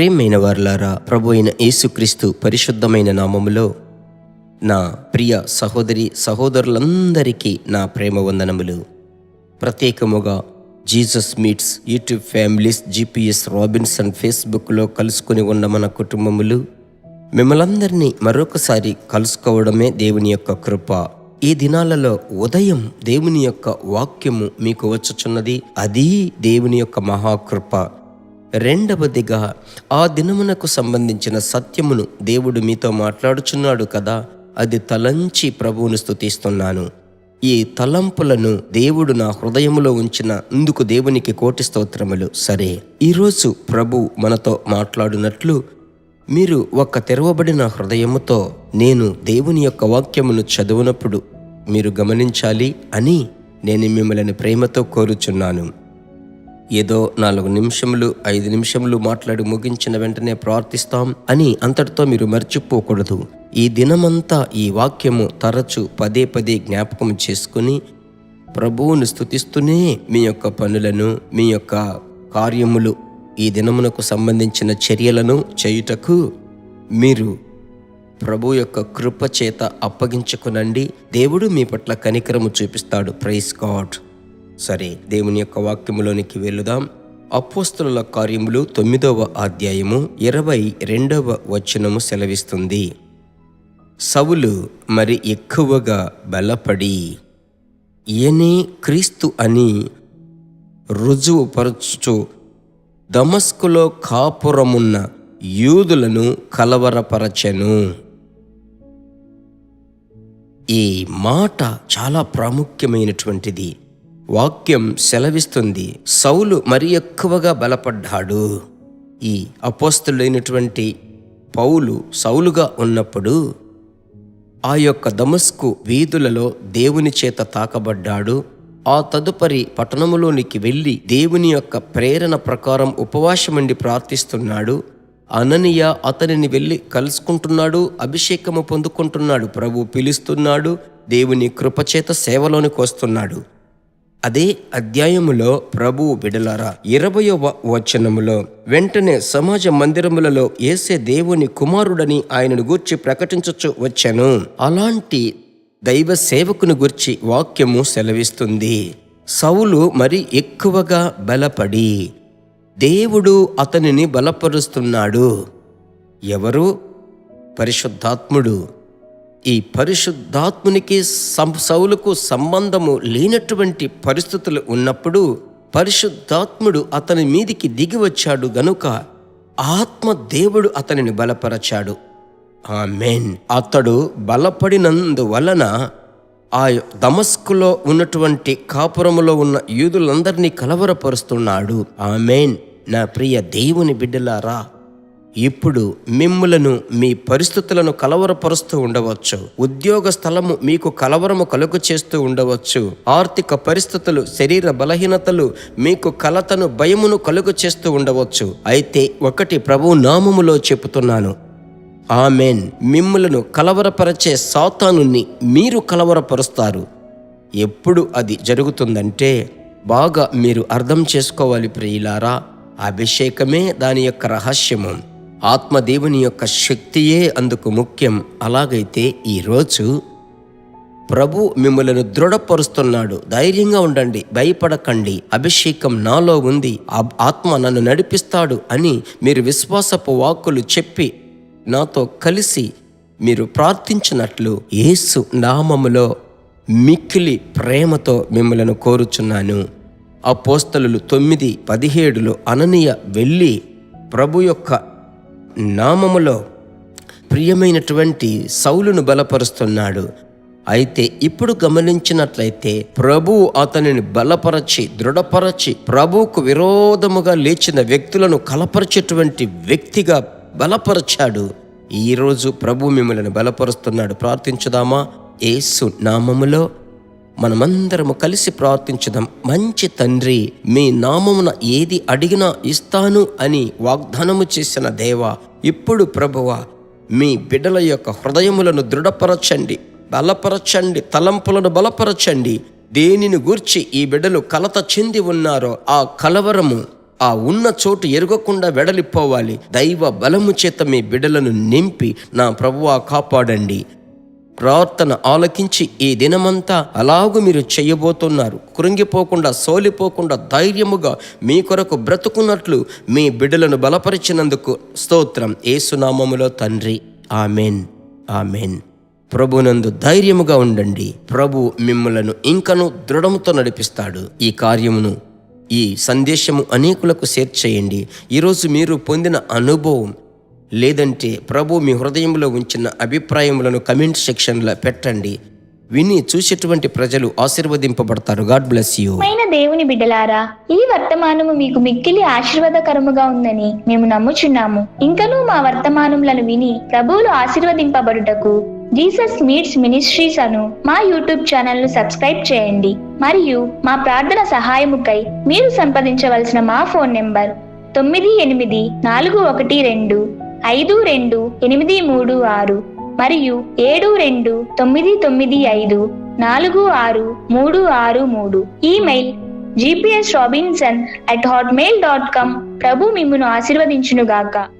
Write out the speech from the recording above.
ప్రియమైన వారలారా, ప్రభు అయిన యేసుక్రీస్తు పరిశుద్ధమైన నామములో నా ప్రియ సహోదరి సహోదరులందరికీ నా ప్రేమ వందనములు. ప్రత్యేకముగా Jesus meets YouTube families GPS Robinson ఫేస్బుక్లో కలుసుకుని ఉన్న మన కుటుంబములు మిమ్మల్ందరినీ మరొకసారి కలుసుకోవడమే దేవుని యొక్క కృప. ఈ దినాలలో ఉదయం దేవుని యొక్క వాక్యము మీకు వచ్చుచున్నది. అది దేవుని యొక్క మహాకృప. రెండవదిగా, ఆ దినమునకు సంబంధించిన సత్యమును దేవుడు మీతో మాట్లాడుచున్నాడు కదా, అది తలంచి ప్రభువును స్తుతిస్తున్నాను. ఈ తలంపులను దేవుడు నా హృదయములో ఉంచినందుకు దేవునికి కోటి స్తోత్రములు. సరే, ఈరోజు ప్రభు మనతో మాట్లాడినట్లు మీరు ఒక తెరవబడిన హృదయముతో నేను దేవుని యొక్క వాక్యమును చదువునప్పుడు మీరు గమనించాలి అని నేను మిమ్మల్ని ప్రేమతో కోరుచున్నాను. ఏదో 4 నిమిషములు 5 నిమిషములు మాట్లాడి ముగించిన వెంటనే ప్రార్థిస్తాం అని అంతటితో మీరు మర్చిపోకూడదు. ఈ దినమంతా ఈ వాక్యము తరచు పదే పదే జ్ఞాపకం చేసుకుని ప్రభువును స్తుతిస్తూనే మీ యొక్క పనులను, మీ యొక్క కార్యములు, ఈ దినమునకు సంబంధించిన చర్యలను చేయుటకు మీరు ప్రభు యొక్క కృప చేత అప్పగించుకునండి. దేవుడు మీ పట్ల కనికరము చూపిస్తాడు. Praise God. సరే, దేవుని యొక్క వాక్యములోనికి వెళుదాం. అపోస్తలుల కార్యములు 9వ అధ్యాయము 22వ వచనము సెలవిస్తుంది. సౌలు మరి ఎక్కువగా బలపడి ఈయనే క్రీస్తు అని రుజువుపరచుచు దమస్కులో కాపురమున్న యూదులను కలవరపరచెను. ఈ మాట చాలా ప్రాముఖ్యమైనటువంటిది. వాక్యం సెలవిస్తుంది, సౌలు మరి ఎక్కువగా బలపడ్డాడు. ఈ అపోస్తలుడైనటువంటి పౌలు సౌలుగా ఉన్నప్పుడు ఆ యొక్క దమస్కు వీధులలో దేవుని చేత తాకబడ్డాడు. ఆ తదుపరి పట్టణములోనికి వెళ్ళి దేవుని యొక్క ప్రేరణ ప్రకారం ఉపవాసముండి ప్రార్థిస్తున్నాడు. అననీయ అతనిని వెళ్ళి కలుసుకుంటున్నాడు, అభిషేకము పొందుకుంటున్నాడు, ప్రభు పిలుస్తున్నాడు, దేవుని కృపచేత సేవలోనికి వస్తున్నాడు. అదే అధ్యాయములో ప్రభువు బిడలారా 20వ వచనములో వెంటనే సమాజ మందిరములలో యేసే దేవుని కుమారుడని ఆయనను గూర్చి ప్రకటించుచు వచ్చెను. అలాంటి దైవ సేవకుని గురించి వాక్యము సెలవిస్తుంది. సౌలు మరి ఎక్కువగా బలపడి దేవుడు అతనిని బలపరుస్తున్నాడు. ఎవరు? పరిశుద్ధాత్ముడు. ఈ పరిశుద్ధాత్మునికి సౌలుకు సంబంధము లేనటువంటి పరిస్థితులు ఉన్నప్పుడు పరిశుద్ధాత్ముడు అతని మీదికి దిగి వచ్చాడు గనుక ఆత్మ దేవుడు అతనిని బలపరచాడు. ఆమేన్. అతడు బలపడినందువలన ఆ దమస్కులో ఉన్నటువంటి కాపురములో ఉన్న యూదులందరినీ కలవరపరుస్తున్నాడు. ఆమేన్. నా ప్రియ దేవుని బిడ్డలారా, ఇప్పుడు మిమ్ములను మీ పరిస్థితులను కలవరపరుస్తూ ఉండవచ్చు. ఉద్యోగ స్థలము మీకు కలవరము కలుగు చేస్తూ ఉండవచ్చు. ఆర్థిక పరిస్థితులు, శరీర బలహీనతలు మీకు కలతను, భయమును కలుగు చేస్తూ ఉండవచ్చు. అయితే ఒకటి ప్రభు నామములో చెబుతున్నాను, ఆమేన్. మిమ్ములను కలవరపరచే సాతానుని మీరు కలవరపరుస్తారు. ఎప్పుడు అది జరుగుతుందంటే బాగా మీరు అర్థం చేసుకోవాలి ప్రియులారా. అభిషేకమే దాని యొక్క రహస్యము. ఆత్మదేవుని యొక్క శక్తియే అందుకు ముఖ్యం. అలాగైతే ఈరోజు ప్రభు మిమ్మలను దృఢపరుస్తున్నాడు. ధైర్యంగా ఉండండి, భయపడకండి. అభిషేకం నాలో ఉంది, ఆత్మ నన్ను నడిపిస్తాడు అని మీరు విశ్వాసపు వాక్కులు చెప్పి నాతో కలిసి మీరు ప్రార్థించినట్లు యేసు నామములో మిక్కిలి ప్రేమతో మిమ్మలను కోరుచున్నాను. అపోస్తలులు 9:17 అననీయ వెళ్ళి ప్రభు యొక్క నామములో ప్రియమైనటువంటి సౌలును బలపరుస్తున్నాడు. అయితే ఇప్పుడు గమనించినట్లయితే ప్రభువు అతనిని బలపరచి, దృఢపరచి, ప్రభువుకు విరోధముగా లేచిన వ్యక్తులను కలపరిచేటువంటి వ్యక్తిగా బలపరచాడు. ఈరోజు ప్రభు మిమ్మల్ని బలపరుస్తున్నాడు. ప్రార్థించుదామా? యేసు నామములో మనమందరము కలిసి ప్రార్థించుదాం. మంచి తండ్రి, మీ నామమున ఏది అడిగినా ఇస్తాను అని వాగ్దానము చేసిన దేవా, ఇప్పుడు ప్రభువా మీ బిడ్డల యొక్క హృదయములను దృఢపరచండి, బలపరచండి, తలంపులను బలపరచండి. దేనిని గూర్చి ఈ బిడ్డలు కలత చెంది ఉన్నారో ఆ కలవరము ఆ ఉన్న చోటు ఎరగకుండా వెడలిపోవాలి. దైవ బలము చేత మీ బిడ్డలను నింపి నా ప్రభువా కాపాడండి. ప్రార్థన ఆలకించి ఈ దినమంతా అలాగూ మీరు చేయబోతున్నారు. కృంగిపోకుండా, సోలిపోకుండా ధైర్యముగా మీ కొరకు బ్రతుకున్నట్లు మీ బిడ్డలను బలపరిచినందుకు స్తోత్రం. యేసునామములో తండ్రి, ఆమెన్, ఆమెన్. ప్రభునందు ధైర్యముగా ఉండండి. ప్రభు మిమ్మలను ఇంకను దృఢముతో నడిపిస్తాడు. ఈ కార్యమును, ఈ సందేశము అనేకులకు షేర్ చేయండి. ఈరోజు మీరు పొందిన అనుభవం లేదంటే ప్రభు మీ హృదయంలో ఉంచిన అభిప్రాయములను కమెంట్ సెక్షన్లో పెట్టండి. విని చూసేటువంటి ప్రజలు ఆశీర్వదింపబడతారు. God bless you. దేవుని బిడ్డలారా, ఈ వర్తమానము మీకు మిక్కిలి ఆశీర్వాదకరముగా ఉందని మేము నమ్ముచున్నాము. ఇంకనూ మా వర్తమానములను విని ప్రభువులు ఆశీర్వదింపబడుటకు జీసస్ మీట్స్ మినిస్ట్రీస్ అను మా యూట్యూబ్ ఛానల్ ను సబ్స్క్రైబ్ చేయండి. మరియు మా ప్రార్థన సహాయముకై మీరు సంప్రదించవలసిన మా ఫోన్ నెంబర్ 9842528336 మరియు 7299546363. Email gpsrobinson@hotmail.com. ప్రభు మిమ్మును ఆశీర్వదించునుగాక.